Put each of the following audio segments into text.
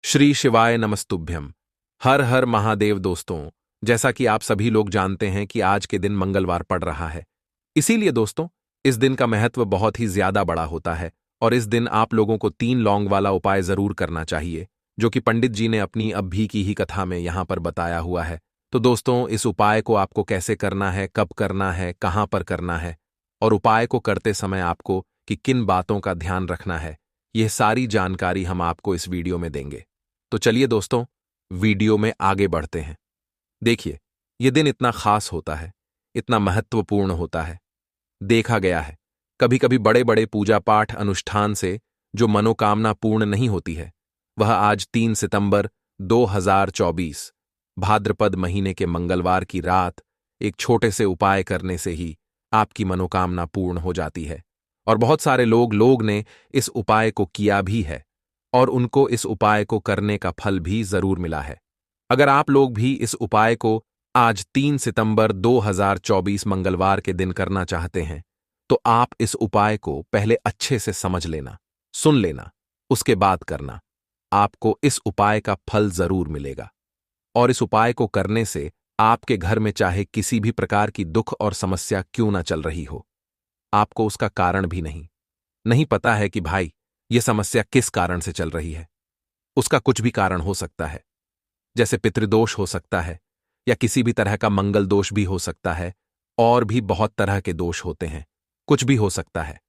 श्री शिवाय नमस्तुभ्यम। हर हर महादेव। दोस्तों, जैसा कि आप सभी लोग जानते हैं कि आज के दिन मंगलवार पड़ रहा है। इसीलिए दोस्तों, इस दिन का महत्व बहुत ही ज्यादा बड़ा होता है और इस दिन आप लोगों को 3 लौंग वाला उपाय जरूर करना चाहिए, जो कि पंडित जी ने अपनी अभी की ही कथा में यहां पर बताया हुआ है। तो दोस्तों, इस उपाय को आपको कैसे करना है, कब करना है, कहां पर करना है और उपाय को करते समय आपको कि किन बातों का ध्यान रखना है, यह सारी जानकारी हम आपको इस वीडियो में देंगे। तो चलिए दोस्तों, वीडियो में आगे बढ़ते हैं। देखिए, यह दिन इतना खास होता है, इतना महत्वपूर्ण होता है। देखा गया है, कभी कभी बड़े बड़े पूजा पाठ अनुष्ठान से जो मनोकामना पूर्ण नहीं होती है, वह आज 3 सितंबर 2024 भाद्रपद महीने के मंगलवार की रात एक छोटे से उपाय करने से ही आपकी मनोकामना पूर्ण हो जाती है। और बहुत सारे लोग ने इस उपाय को किया भी है और उनको इस उपाय को करने का फल भी जरूर मिला है। अगर आप लोग भी इस उपाय को आज 3 सितंबर 2024 मंगलवार के दिन करना चाहते हैं, तो आप इस उपाय को पहले अच्छे से समझ लेना, सुन लेना, उसके बाद करना। आपको इस उपाय का फल जरूर मिलेगा। और इस उपाय को करने से आपके घर में चाहे किसी भी प्रकार की दुख और समस्या क्यों ना चल रही हो, आपको उसका कारण भी नहीं पता है कि भाई यह समस्या किस कारण से चल रही है। उसका कुछ भी कारण हो सकता है, जैसे पितृदोष हो सकता है या किसी भी तरह का मंगल दोष भी हो सकता है, और भी बहुत तरह के दोष होते हैं, कुछ भी हो सकता है।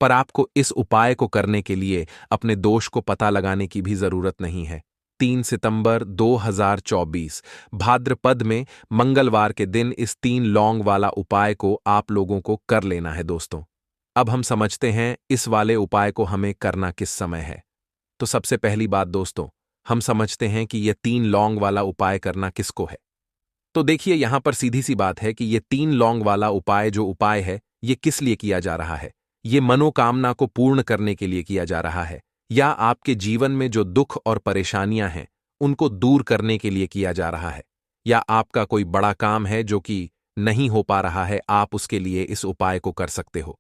पर आपको इस उपाय को करने के लिए अपने दोष को पता लगाने की भी जरूरत नहीं है। 3 सितंबर 2024 भाद्रपद में मंगलवार के दिन इस 3 लौंग वाला उपाय को आप लोगों को कर लेना है। दोस्तों, अब हम समझते हैं इस वाले उपाय को हमें करना किस समय है। तो सबसे पहली बात दोस्तों, हम समझते हैं कि यह 3 लौंग वाला उपाय करना किसको है। तो देखिए, यहां पर सीधी सी बात है कि यह 3 लौंग वाला उपाय जो उपाय है, यह किस लिए किया जा रहा है। यह मनोकामना को पूर्ण करने के लिए किया जा रहा है, या आपके जीवन में जो दुख और परेशानियां हैं उनको दूर करने के लिए किया जा रहा है, या आपका कोई बड़ा काम है जो कि नहीं हो पा रहा है, आप उसके लिए इस उपाय को कर सकते हो।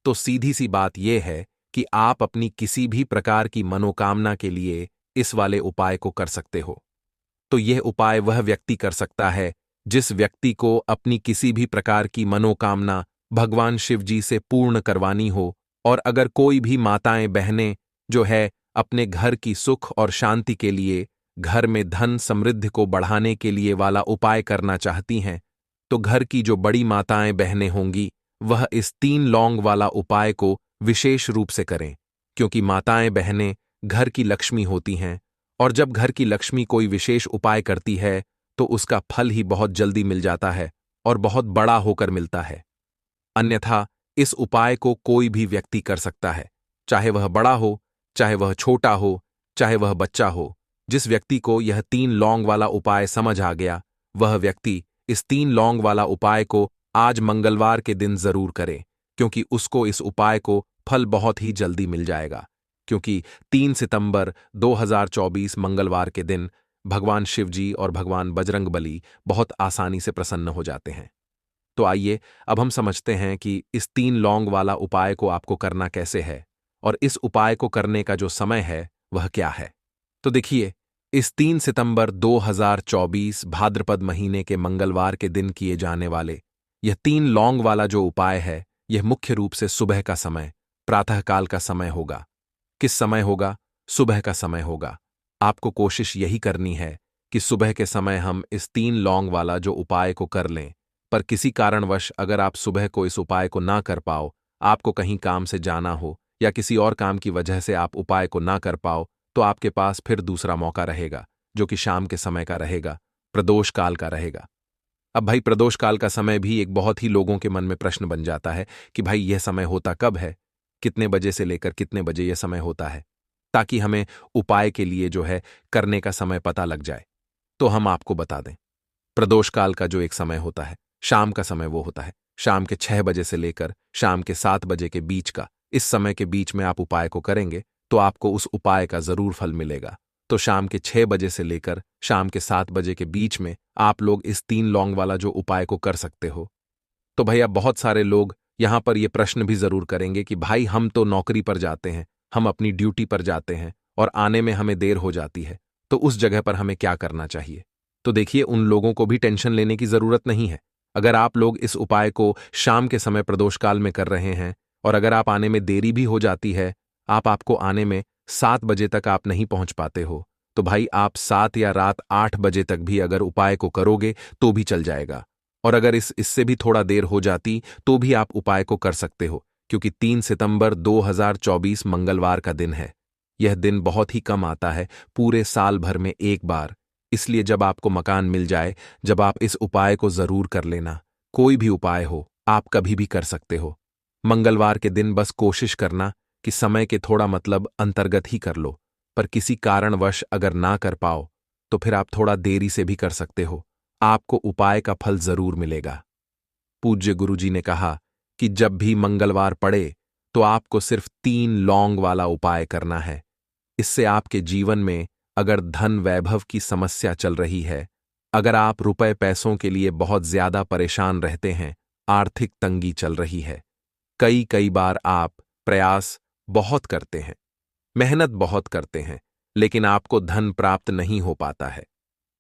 तो सीधी सी बात यह है कि आप अपनी किसी भी प्रकार की मनोकामना के लिए इस वाले उपाय को कर सकते हो। तो यह उपाय वह व्यक्ति कर सकता है जिस व्यक्ति को अपनी किसी भी प्रकार की मनोकामना भगवान शिव जी से पूर्ण करवानी हो। और अगर कोई भी माताएं बहनें जो है अपने घर की सुख और शांति के लिए, घर में धन समृद्धि को बढ़ाने के लिए वाला उपाय करना चाहती हैं, तो घर की जो बड़ी माताएं बहनें होंगी वह इस 3 लौंग वाला उपाय को विशेष रूप से करें, क्योंकि माताएं बहनें घर की लक्ष्मी होती हैं, और जब घर की लक्ष्मी कोई विशेष उपाय करती है तो उसका फल ही बहुत जल्दी मिल जाता है और बहुत बड़ा होकर मिलता है। अन्यथा इस उपाय को कोई भी व्यक्ति कर सकता है, चाहे वह बड़ा हो, चाहे वह छोटा हो, चाहे वह बच्चा हो। जिस व्यक्ति को यह 3 लौंग वाला उपाय समझ आ गया, वह व्यक्ति इस 3 लौंग वाला उपाय को आज मंगलवार के दिन जरूर करे, क्योंकि उसको इस उपाय को फल बहुत ही जल्दी मिल जाएगा। क्योंकि 3 सितंबर 2024 मंगलवार के दिन भगवान शिव जी और भगवान बजरंगबली बहुत आसानी से प्रसन्न हो जाते हैं। तो आइए अब हम समझते हैं कि इस 3 लौंग वाला उपाय को आपको करना कैसे है, और इस उपाय को करने का जो समय है वह क्या है। तो देखिए, इस 3 सितंबर 2024 भाद्रपद महीने के मंगलवार के दिन किए जाने वाले यह 3 लौंग वाला जो उपाय है, यह मुख्य रूप से सुबह का समय, प्रातःकाल का समय होगा। किस समय होगा? सुबह का समय होगा। आपको कोशिश यही करनी है कि सुबह के समय हम इस 3 लौंग वाला जो उपाय को कर लें। पर किसी कारणवश अगर आप सुबह को इस उपाय को ना कर पाओ, आपको कहीं काम से जाना हो या किसी और काम की वजह से आप उपाय को ना कर पाओ, तो आपके पास फिर दूसरा मौका रहेगा, जो कि शाम के समय का रहेगा, प्रदोष काल का रहेगा। अब भाई, प्रदोष काल का समय भी एक बहुत ही लोगों के मन में प्रश्न बन जाता है कि भाई यह समय होता कब है, कितने बजे से लेकर कितने बजे यह समय होता है, ताकि हमें उपाय के लिए जो है करने का समय पता लग जाए। तो हम आपको बता दें, प्रदोष काल का जो एक समय होता है, शाम का समय, वो होता है शाम के 6 बजे से लेकर शाम के 7 बजे के बीच का। इस समय के बीच में आप उपाय को करेंगे तो आपको उस उपाय का जरूर फल मिलेगा। तो शाम के 6 बजे से लेकर शाम के 7 बजे के बीच में आप लोग इस 3 लौंग वाला जो उपाय को कर सकते हो। तो भैया, बहुत सारे लोग यहां पर यह प्रश्न भी जरूर करेंगे कि भाई हम तो नौकरी पर जाते हैं, हम अपनी ड्यूटी पर जाते हैं और आने में हमें देर हो जाती है, तो उस जगह पर हमें क्या करना चाहिए? तो देखिए, उन लोगों को भी टेंशन लेने की जरूरत नहीं है। अगर आप लोग इस उपाय को शाम के समय प्रदोष काल में कर रहे हैं और अगर आप आने में देरी भी हो जाती है, आपको आने में 7 बजे तक आप नहीं पहुंच पाते हो, तो भाई आप 7 या रात 8 बजे तक भी अगर उपाय को करोगे तो भी चल जाएगा। और अगर इससे भी थोड़ा देर हो जाती तो भी आप उपाय को कर सकते हो, क्योंकि 3 सितंबर 2024 मंगलवार का दिन है। यह दिन बहुत ही कम आता है, पूरे साल भर में एक बार। इसलिए जब आपको मकान मिल जाए, जब आप इस उपाय को जरूर कर लेना। कोई भी उपाय हो, आप कभी भी कर सकते हो। मंगलवार के दिन बस कोशिश करना कि समय के थोड़ा मतलब अंतर्गत ही कर लो, पर किसी कारणवश अगर ना कर पाओ तो फिर आप थोड़ा देरी से भी कर सकते हो। आपको उपाय का फल जरूर मिलेगा। पूज्य गुरुजी ने कहा कि जब भी मंगलवार पड़े तो आपको सिर्फ 3 लौंग वाला उपाय करना है। इससे आपके जीवन में अगर धन वैभव की समस्या चल रही है, अगर आप रुपए पैसों के लिए बहुत ज्यादा परेशान रहते हैं, आर्थिक तंगी चल रही है, कई कई बार आप प्रयास बहुत करते हैं, मेहनत बहुत करते हैं, लेकिन आपको धन प्राप्त नहीं हो पाता है।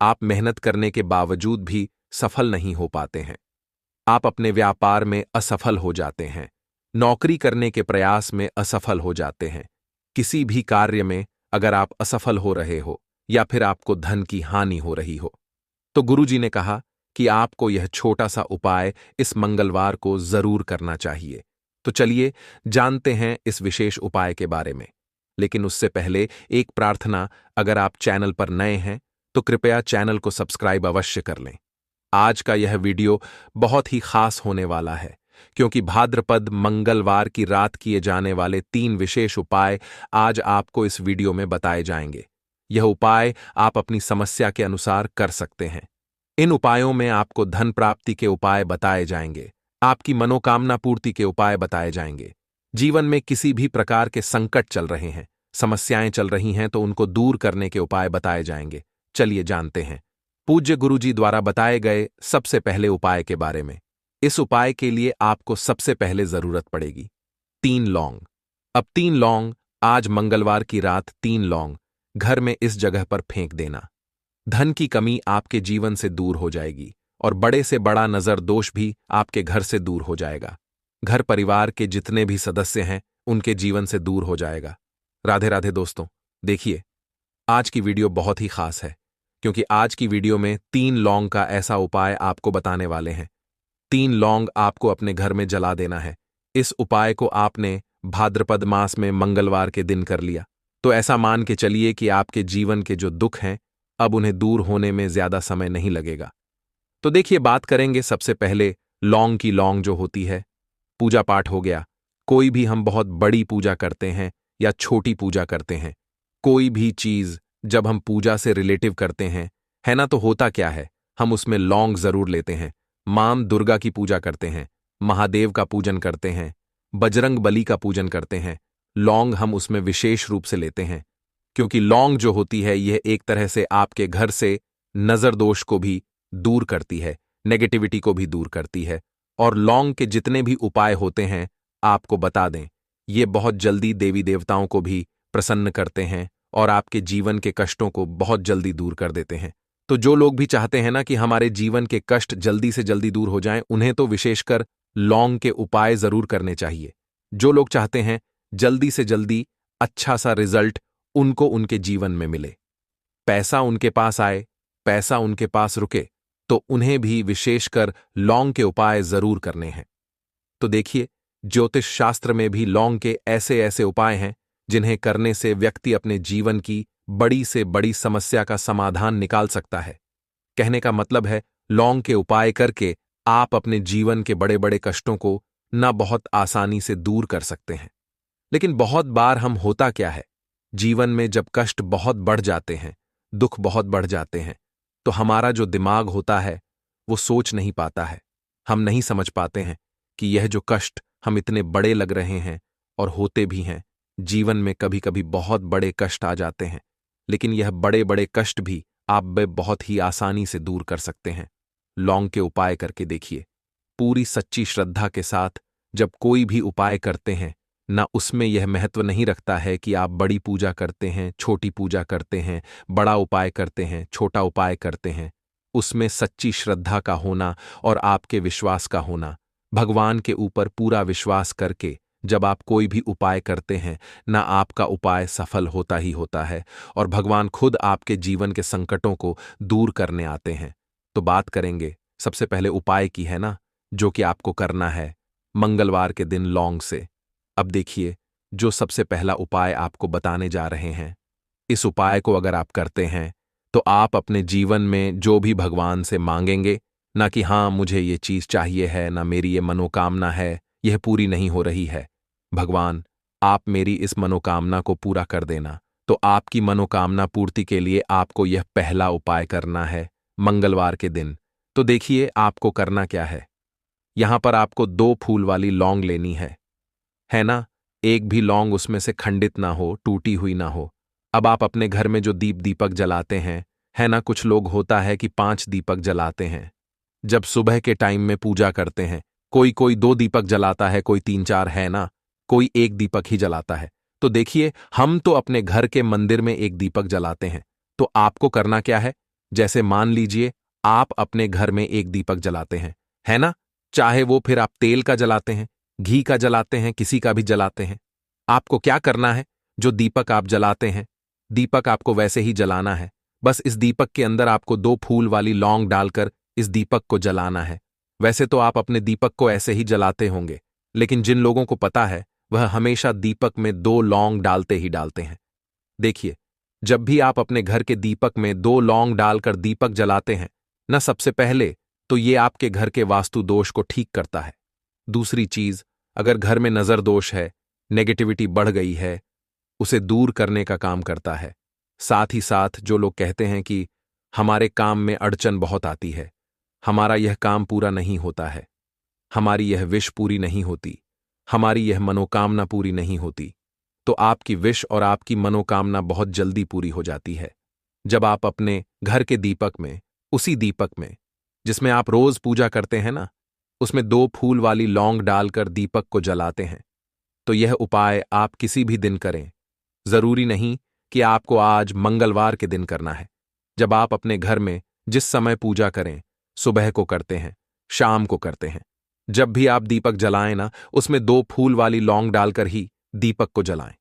आप मेहनत करने के बावजूद भी सफल नहीं हो पाते हैं। आप अपने व्यापार में असफल हो जाते हैं, नौकरी करने के प्रयास में असफल हो जाते हैं। किसी भी कार्य में अगर आप असफल हो रहे हो या फिर आपको धन की हानि हो रही हो, तो गुरुजी ने कहा कि आपको यह छोटा सा उपाय इस मंगलवार को जरूर करना चाहिए। तो चलिए जानते हैं इस विशेष उपाय के बारे में। लेकिन उससे पहले एक प्रार्थना, अगर आप चैनल पर नए हैं तो कृपया चैनल को सब्सक्राइब अवश्य कर लें। आज का यह वीडियो बहुत ही खास होने वाला है, क्योंकि भाद्रपद मंगलवार की रात किए जाने वाले 3 विशेष उपाय आज आपको इस वीडियो में बताए जाएंगे। यह उपाय आप अपनी समस्या के अनुसार कर सकते हैं। इन उपायों में आपको धन प्राप्ति के उपाय बताए जाएंगे, आपकी मनोकामना पूर्ति के उपाय बताए जाएंगे। जीवन में किसी भी प्रकार के संकट चल रहे हैं, समस्याएं चल रही हैं, तो उनको दूर करने के उपाय बताए जाएंगे। चलिए जानते हैं पूज्य गुरुजी द्वारा बताए गए सबसे पहले उपाय के बारे में। इस उपाय के लिए आपको सबसे पहले जरूरत पड़ेगी 3 लौंग। अब 3 लौंग, आज मंगलवार की रात 3 लौंग घर में इस जगह पर फेंक देना। धन की कमी आपके जीवन से दूर हो जाएगी और बड़े से बड़ा नजर दोष भी आपके घर से दूर हो जाएगा। घर परिवार के जितने भी सदस्य हैं उनके जीवन से दूर हो जाएगा। राधे राधे दोस्तों, देखिए आज की वीडियो बहुत ही खास है, क्योंकि आज की वीडियो में 3 लौंग का ऐसा उपाय आपको बताने वाले हैं। 3 लौंग आपको अपने घर में जला देना है। इस उपाय को आपने भाद्रपद मास में मंगलवार के दिन कर लिया तो ऐसा मान के चलिए कि आपके जीवन के जो दुख हैं अब उन्हें दूर होने में ज्यादा समय नहीं लगेगा। तो देखिए, बात करेंगे सबसे पहले लौंग की। लौंग जो होती है, पूजा पाठ हो गया, कोई भी हम बहुत बड़ी पूजा करते हैं या छोटी पूजा करते हैं, कोई भी चीज जब हम पूजा से रिलेटिव करते हैं, है ना, तो होता क्या है, हम उसमें लौंग जरूर लेते हैं। मां दुर्गा की पूजा करते हैं, महादेव का पूजन करते हैं, बजरंग बली का पूजन करते हैं, लौंग हम उसमें विशेष रूप से लेते हैं, क्योंकि लौंग जो होती है यह एक तरह से आपके घर से नजर दोष को भी दूर करती है, नेगेटिविटी को भी दूर करती है। और लौंग के जितने भी उपाय होते हैं आपको बता दें, ये बहुत जल्दी देवी देवताओं को भी प्रसन्न करते हैं और आपके जीवन के कष्टों को बहुत जल्दी दूर कर देते हैं। तो जो लोग भी चाहते हैं ना कि हमारे जीवन के कष्ट जल्दी से जल्दी दूर हो जाएं, उन्हें तो विशेषकर लौंग के उपाय जरूर करने चाहिए। जो लोग चाहते हैं जल्दी से जल्दी अच्छा सा रिजल्ट उनको उनके जीवन में मिले, पैसा उनके पास आए, पैसा उनके पास रुके, तो उन्हें भी विशेषकर लौंग के उपाय जरूर करने हैं। तो देखिए, ज्योतिष शास्त्र में भी लौंग के ऐसे ऐसे उपाय हैं जिन्हें करने से व्यक्ति अपने जीवन की बड़ी से बड़ी समस्या का समाधान निकाल सकता है। कहने का मतलब है, लौंग के उपाय करके आप अपने जीवन के बड़े बड़े कष्टों को न बहुत आसानी से दूर कर सकते हैं। लेकिन बहुत बार हम होता क्या है, जीवन में जब कष्ट बहुत बढ़ जाते हैं, दुख बहुत बढ़ जाते हैं, तो हमारा जो दिमाग होता है वो सोच नहीं पाता है। हम नहीं समझ पाते हैं कि यह जो कष्ट हम इतने बड़े लग रहे हैं, और होते भी हैं, जीवन में कभी कभी बहुत बड़े कष्ट आ जाते हैं, लेकिन यह बड़े बड़े कष्ट भी आप बहुत ही आसानी से दूर कर सकते हैं। लौंग के उपाय करके देखिए। पूरी सच्ची श्रद्धा के साथ जब कोई भी उपाय करते हैं, ना उसमें यह महत्व नहीं रखता है कि आप बड़ी पूजा करते हैं, छोटी पूजा करते हैं, बड़ा उपाय करते हैं, छोटा उपाय करते हैं। उसमें सच्ची श्रद्धा का होना और आपके विश्वास का होना, भगवान के ऊपर पूरा विश्वास करके जब आप कोई भी उपाय करते हैं, ना आपका उपाय सफल होता ही होता है और भगवान खुद आपके जीवन के संकटों को दूर करने आते हैं। तो बात करेंगे सबसे पहले उपाय की, है ना, जो कि आपको करना है मंगलवार के दिन लौंग से। अब देखिए, जो सबसे पहला उपाय आपको बताने जा रहे हैं, इस उपाय को अगर आप करते हैं तो आप अपने जीवन में जो भी भगवान से मांगेंगे, ना कि हाँ मुझे ये चीज चाहिए है, ना मेरी ये मनोकामना है, यह पूरी नहीं हो रही है, भगवान आप मेरी इस मनोकामना को पूरा कर देना। तो आपकी मनोकामना पूर्ति के लिए आपको यह पहला उपाय करना है मंगलवार के दिन। तो देखिए आपको करना क्या है। यहां पर आपको 2 फूल वाली लौंग लेनी है ना। एक भी लौंग उसमें से खंडित ना हो, टूटी हुई ना हो। अब आप अपने घर में जो दीपक जलाते हैं, है ना, कुछ लोग होता है कि 5 दीपक जलाते हैं जब सुबह के टाइम में पूजा करते हैं। कोई कोई 2 दीपक जलाता है, कोई 3-4, है ना, कोई 1 दीपक ही जलाता है। तो देखिए हम तो अपने घर के मंदिर में 1 दीपक जलाते हैं। तो आपको करना क्या है, जैसे मान लीजिए आप अपने घर में 1 दीपक जलाते हैं, है ना, चाहे वो फिर आप तेल का जलाते हैं, घी का जलाते हैं, किसी का भी जलाते हैं। आपको क्या करना है, जो दीपक आप जलाते हैं, दीपक आपको वैसे ही जलाना है। बस इस दीपक के अंदर आपको 2 फूल वाली लौंग डालकर इस दीपक को जलाना है। वैसे तो आप अपने दीपक को ऐसे ही जलाते होंगे, लेकिन जिन लोगों को पता है वह हमेशा दीपक में 2 लौंग डालते ही डालते हैं। देखिए, जब भी आप अपने घर के दीपक में 2 लौंग डालकर दीपक जलाते हैं न, सबसे पहले तो ये आपके घर के वास्तु दोष को ठीक करता है। दूसरी चीज, अगर घर में नजर दोष है, नेगेटिविटी बढ़ गई है, उसे दूर करने का काम करता है। साथ ही साथ जो लोग कहते हैं कि हमारे काम में अड़चन बहुत आती है, हमारा यह काम पूरा नहीं होता है, हमारी यह विश पूरी नहीं होती, हमारी यह मनोकामना पूरी नहीं होती, तो आपकी विश और आपकी मनोकामना बहुत जल्दी पूरी हो जाती है जब आप अपने घर के दीपक में, उसी दीपक में जिसमें आप रोज पूजा करते हैं ना, उसमें 2 फूल वाली लौंग डालकर दीपक को जलाते हैं। तो यह उपाय आप किसी भी दिन करें, जरूरी नहीं कि आपको आज मंगलवार के दिन करना है। जब आप अपने घर में जिस समय पूजा करें, सुबह को करते हैं, शाम को करते हैं, जब भी आप दीपक जलाएं ना, उसमें 2 फूल वाली लौंग डालकर ही दीपक को जलाएं।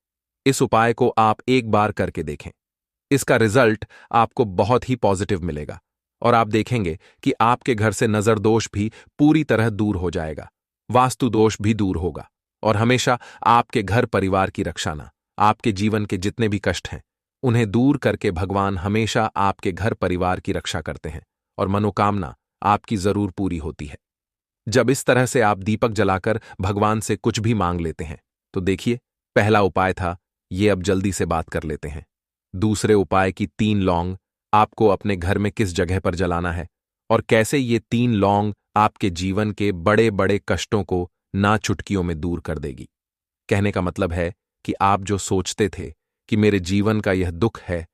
इस उपाय को आप एक बार करके देखें, इसका रिजल्ट आपको बहुत ही पॉजिटिव मिलेगा और आप देखेंगे कि आपके घर से नजर दोष भी पूरी तरह दूर हो जाएगा, वास्तु दोष भी दूर होगा और हमेशा आपके घर परिवार की रक्षा ना, आपके जीवन के जितने भी कष्ट हैं उन्हें दूर करके भगवान हमेशा आपके घर परिवार की रक्षा करते हैं और मनोकामना आपकी जरूर पूरी होती है जब इस तरह से आप दीपक जलाकर भगवान से कुछ भी मांग लेते हैं। तो देखिए, पहला उपाय था ये, अब जल्दी से बात कर लेते हैं दूसरे उपाय की। 3 लौंग आपको अपने घर में किस जगह पर जलाना है और कैसे ये 3 लौंग आपके जीवन के बड़े बड़े कष्टों को ना चुटकियों में दूर कर देगी। कहने का मतलब है कि आप जो सोचते थे कि मेरे जीवन का यह दुख है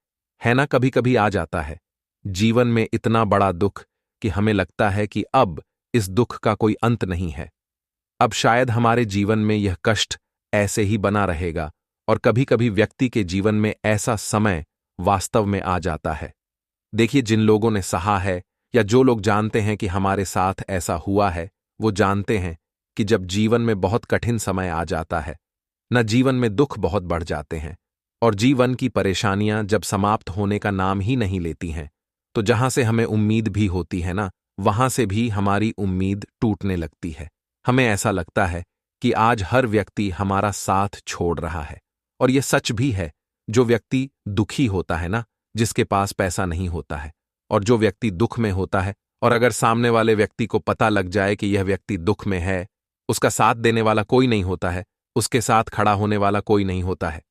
ना, कभी कभी आ जाता है जीवन में इतना बड़ा दुख कि हमें लगता है कि अब इस दुख का कोई अंत नहीं है, अब शायद हमारे जीवन में यह कष्ट ऐसे ही बना रहेगा। और कभी कभी व्यक्ति के जीवन में ऐसा समय वास्तव में आ जाता है। देखिए, जिन लोगों ने सहा है या जो लोग जानते हैं कि हमारे साथ ऐसा हुआ है, वो जानते हैं कि जब जीवन में बहुत कठिन समय आ जाता है न, जीवन में दुख बहुत बढ़ जाते हैं और जीवन की परेशानियां जब समाप्त होने का नाम ही नहीं लेती हैं, तो जहां से हमें उम्मीद भी होती है ना, वहां से भी हमारी उम्मीद टूटने लगती है। हमें ऐसा लगता है कि आज हर व्यक्ति हमारा साथ छोड़ रहा है और यह सच भी है। जो व्यक्ति दुखी होता है ना, जिसके पास पैसा नहीं होता है, और जो व्यक्ति दुख में होता है और अगर सामने वाले व्यक्ति को पता लग जाए कि यह व्यक्ति दुख में है, उसका साथ देने वाला कोई नहीं होता है, उसके साथ खड़ा होने वाला कोई नहीं होता है।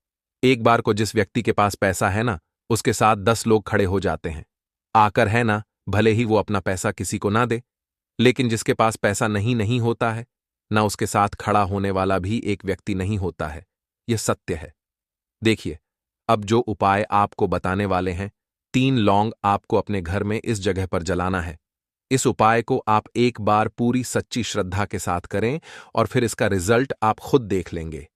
एक बार को जिस व्यक्ति के पास पैसा है ना, उसके साथ 10 लोग खड़े हो जाते हैं आकर, है ना, भले ही वो अपना पैसा किसी को ना दे। लेकिन जिसके पास पैसा नहीं होता है ना, उसके साथ खड़ा होने वाला भी एक व्यक्ति नहीं होता है। यह सत्य है। देखिए, अब जो उपाय आपको बताने वाले हैं, 3 लौंग आपको अपने घर में इस जगह पर जलाना है। इस उपाय को आप एक बार पूरी सच्ची श्रद्धा के साथ करें और फिर इसका रिजल्ट आप खुद देख लेंगे।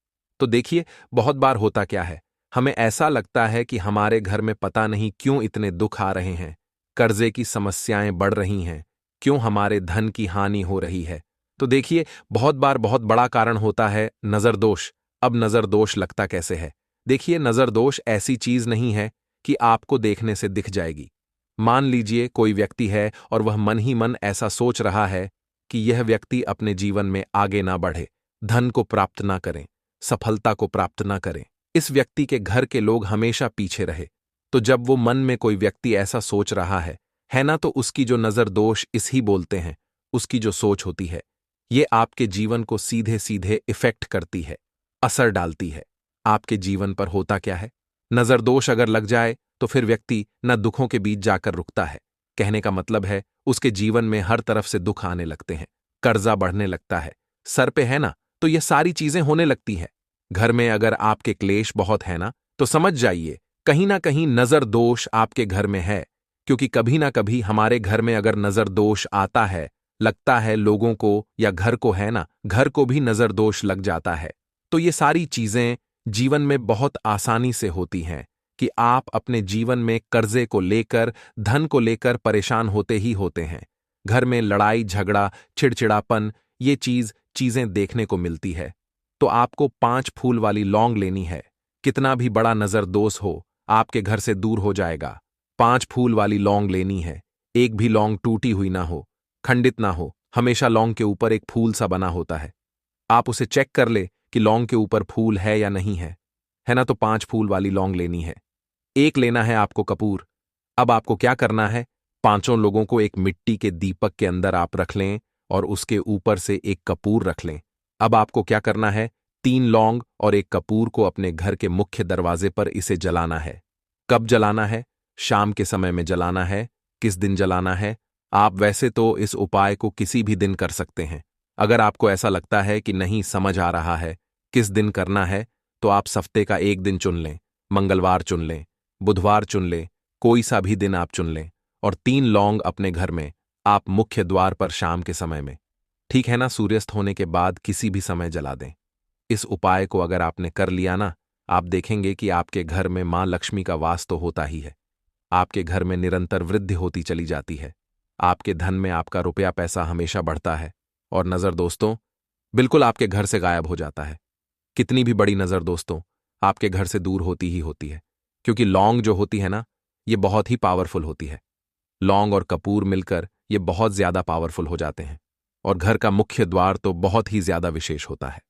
तो देखिए, बहुत बार होता क्या है, हमें ऐसा लगता है कि हमारे घर में पता नहीं क्यों इतने दुख आ रहे हैं, कर्जे की समस्याएं बढ़ रही हैं, क्यों हमारे धन की हानि हो रही है। तो देखिए, बहुत बार बहुत बड़ा कारण होता है नजर दोष। अब नजर दोष लगता कैसे है? देखिए, नजर दोष ऐसी चीज नहीं है कि आपको देखने से दिख जाएगी। मान लीजिए कोई व्यक्ति है और वह मन ही मन ऐसा सोच रहा है कि यह व्यक्ति अपने जीवन में आगे ना बढ़े, धन को प्राप्त ना करें, सफलता को प्राप्त ना करें, इस व्यक्ति के घर के लोग हमेशा पीछे रहे। तो जब वो मन में कोई व्यक्ति ऐसा सोच रहा है ना, तो उसकी जो नजर दोष इस ही बोलते हैं, उसकी जो सोच होती है, ये आपके जीवन को सीधे सीधे इफेक्ट करती है, असर डालती है। आपके जीवन पर होता क्या है, नजर दोष अगर लग जाए तो फिर व्यक्ति न दुखों के बीच जाकर रुकता है। कहने का मतलब है, उसके जीवन में हर तरफ से दुख आने लगते हैं, कर्जा बढ़ने लगता है, सर पे है ना, तो ये सारी चीजें होने लगती हैं। घर में अगर आपके क्लेश बहुत है ना, तो समझ जाइए कहीं ना कहीं नजर दोष आपके घर में है। क्योंकि कभी ना कभी हमारे घर में अगर नजर दोष आता है, लगता है लोगों को या घर को है ना, घर को भी नजर दोष लग जाता है। तो ये सारी चीजें जीवन में बहुत आसानी से होती हैं कि आप अपने जीवन में कर्जे को लेकर, धन को लेकर परेशान होते ही होते हैं। घर में लड़ाई झगड़ा, चिड़चिड़ापन, ये चीजें देखने को मिलती है। तो आपको 5 फूल वाली लौंग लेनी है। कितना भी बड़ा नजर दोष हो, आपके घर से दूर हो जाएगा। 5 फूल वाली लौंग लेनी है। एक भी लौंग टूटी हुई ना हो, खंडित ना हो, हमेशा लौंग के ऊपर एक फूल सा बना होता है। आप उसे चेक कर ले कि लौंग के ऊपर फूल है या नहीं है ना, तो 5 फूल वाली लौंग लेनी है। एक लेना है आपको कपूर। अब आपको क्या करना है, 5 लोगों को एक मिट्टी के दीपक के अंदर आप रख लें और उसके ऊपर से एक कपूर रख लें। अब आपको क्या करना है, 3 लौंग और एक कपूर को अपने घर के मुख्य दरवाजे पर इसे जलाना है। कब जलाना है? शाम के समय में जलाना है। किस दिन जलाना है? आप वैसे तो इस उपाय को किसी भी दिन कर सकते हैं। अगर आपको ऐसा लगता है कि नहीं समझ आ रहा है किस दिन करना है, तो आप हफ्ते का एक दिन चुन लें। मंगलवार चुन लें, बुधवार चुन लें, कोई सा भी दिन आप चुन लें और 3 लौंग अपने घर में आप मुख्य द्वार पर शाम के समय में, ठीक है ना, सूर्यास्त होने के बाद किसी भी समय जला दें। इस उपाय को अगर आपने कर लिया ना, आप देखेंगे कि आपके घर में मां लक्ष्मी का वास तो होता ही है। आपके घर में निरंतर वृद्धि होती चली जाती है। आपके धन में आपका रुपया पैसा हमेशा बढ़ता है और नजर दोस्तों बिल्कुल आपके घर से गायब हो जाता है। कितनी भी बड़ी नजर दोस्तों आपके घर से दूर होती ही होती है, क्योंकि लौंग जो होती है ना, ये बहुत ही पावरफुल होती है। लौंग और कपूर मिलकर ये बहुत ज्यादा पावरफुल हो जाते हैं और घर का मुख्य द्वार तो बहुत ही ज्यादा विशेष होता है।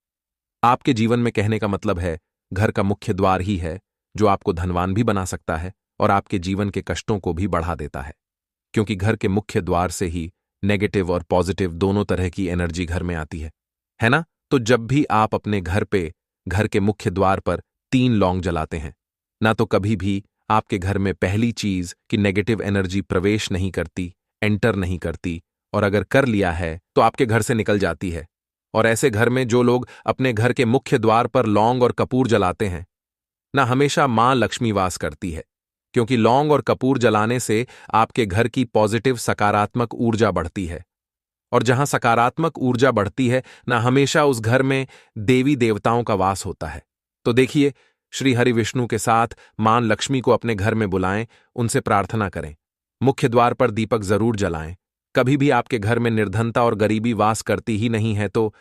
आपके जीवन में कहने का मतलब है, घर का मुख्य द्वार ही है जो आपको धनवान भी बना सकता है और आपके जीवन के कष्टों को भी बढ़ा देता है। क्योंकि घर के मुख्य द्वार से ही नेगेटिव और पॉजिटिव दोनों तरह की एनर्जी घर में आती है ना। तो जब भी आप अपने घर पे, घर के मुख्य द्वार पर 3 लौंग जलाते हैं ना, तो कभी भी आपके घर में पहली चीज कि नेगेटिव एनर्जी प्रवेश नहीं करती, एंटर नहीं करती, और अगर कर लिया है तो आपके घर से निकल जाती है। और ऐसे घर में जो लोग अपने घर के मुख्य द्वार पर लौंग और कपूर जलाते हैं ना, हमेशा मां लक्ष्मी वास करती है। क्योंकि लौंग और कपूर जलाने से आपके घर की पॉजिटिव सकारात्मक ऊर्जा बढ़ती है और जहां सकारात्मक ऊर्जा बढ़ती है ना, हमेशा उस घर में देवी देवताओं का वास होता है। तो देखिए, श्री हरि विष्णु के साथ मां लक्ष्मी को अपने घर में बुलाएं, उनसे प्रार्थना करें, मुख्य द्वार पर दीपक जरूर जलाएं। कभी भी आपके घर में निर्धनता और गरीबी वास करती ही नहीं है तो